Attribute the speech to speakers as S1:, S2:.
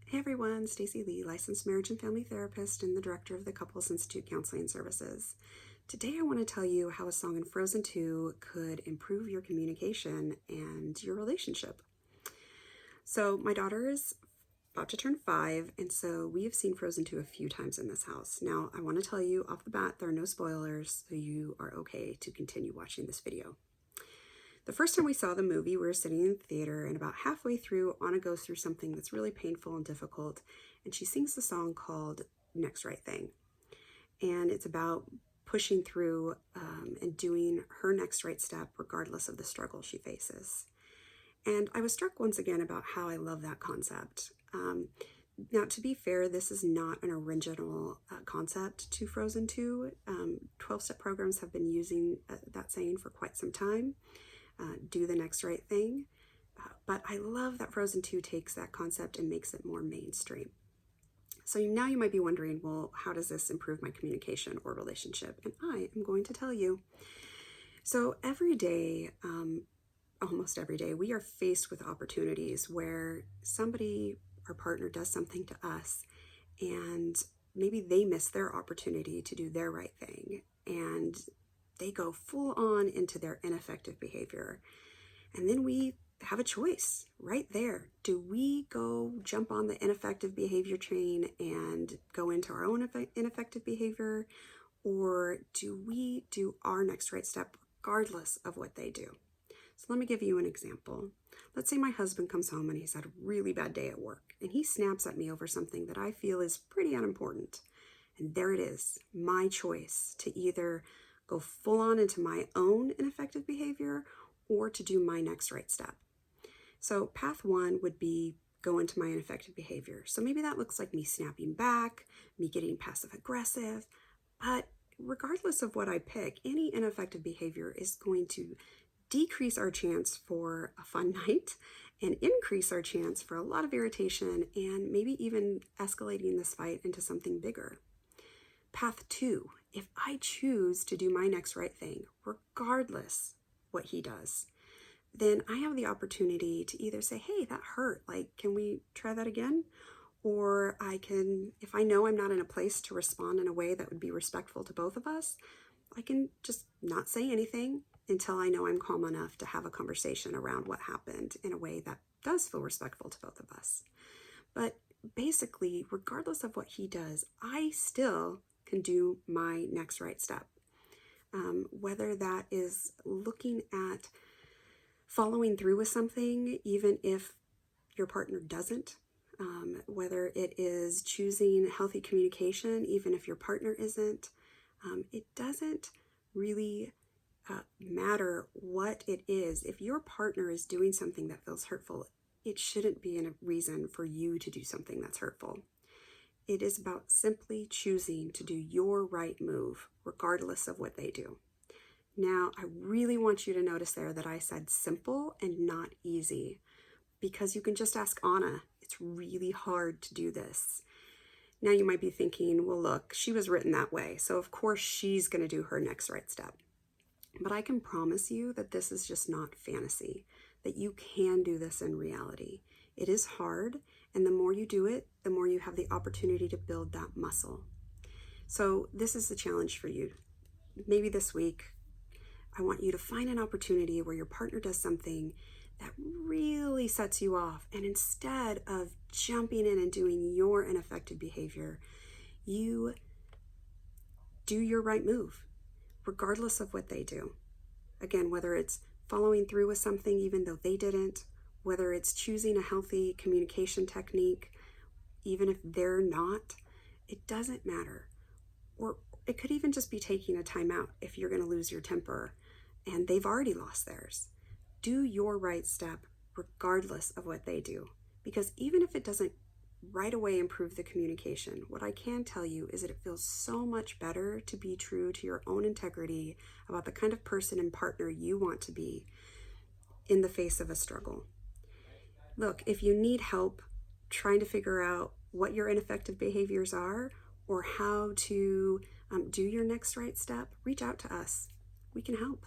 S1: Hey everyone, Stacey Lee, licensed marriage and family therapist and the director of the Couples Institute Counseling Services. Today I want to tell you how a song in Frozen 2 could improve your communication and your relationship. So my daughter is about to turn 5, and so we have seen Frozen 2 a few times in this house. Now I want to tell you off the bat, there are no spoilers, so you are okay to continue watching this video. The first time we saw the movie, we were sitting in the theater, and about halfway through, Anna goes through something that's really painful and difficult, and she sings the song called Next Right Thing. And it's about pushing through and doing her next right step regardless of the struggle she faces. And I was struck once again about how I love that concept. Now, to be fair, this is not an original concept to Frozen 2. 12-step programs have been using that saying for quite some time. Do the next right thing. But I love that Frozen 2 takes that concept and makes it more mainstream. So now you might be wondering, well, how does this improve my communication or relationship? And I am going to tell you. So every day, almost every day, we are faced with opportunities where somebody, our partner, does something to us, and maybe they miss their opportunity to do their right thing, and they go full on into their ineffective behavior. And then we have a choice right there. Do we go jump on the ineffective behavior train and go into our own ineffective behavior, or do we do our next right step regardless of what they do? So let me give you an example. Let's say my husband comes home and he's had a really bad day at work, and he snaps at me over something that I feel is pretty unimportant. And there it is, my choice to either go full on into my own ineffective behavior or to do my next right step. So path 1 would be go into my ineffective behavior. So maybe that looks like me snapping back, me getting passive aggressive, but regardless of what I pick, any ineffective behavior is going to decrease our chance for a fun night and increase our chance for a lot of irritation and maybe even escalating this fight into something bigger. Path 2, if I choose to do my next right thing, regardless what he does, then I have the opportunity to either say, hey, that hurt, like, can we try that again? Or I can, if I know I'm not in a place to respond in a way that would be respectful to both of us, I can just not say anything until I know I'm calm enough to have a conversation around what happened in a way that does feel respectful to both of us. But basically, regardless of what he does, I still can do my next right step. Whether that is looking at following through with something, even if your partner doesn't, whether it is choosing healthy communication, even if your partner isn't, it doesn't really matter what it is. If your partner is doing something that feels hurtful, it shouldn't be a reason for you to do something that's hurtful. It is about simply choosing to do your right move, regardless of what they do. Now, I really want you to notice there that I said simple and not easy, because you can just ask Anna. It's really hard to do this. Now you might be thinking, well, look, she was written that way, so of course she's going to do her next right step. But I can promise you that this is just not fantasy, that you can do this in reality. It is hard, and the more you do it, the more you have the opportunity to build that muscle. So this is the challenge for you. Maybe this week, I want you to find an opportunity where your partner does something that really sets you off, and instead of jumping in and doing your ineffective behavior, you do your right move, regardless of what they do. Again, whether it's following through with something even though they didn't, whether it's choosing a healthy communication technique, even if they're not, it doesn't matter. Or it could even just be taking a time out if you're going to lose your temper and they've already lost theirs. Do your right step regardless of what they do. Because even if it doesn't right away improve the communication, what I can tell you is that it feels so much better to be true to your own integrity about the kind of person and partner you want to be in the face of a struggle. Look, if you need help trying to figure out what your ineffective behaviors are or how to do your next right step, reach out to us. We can help.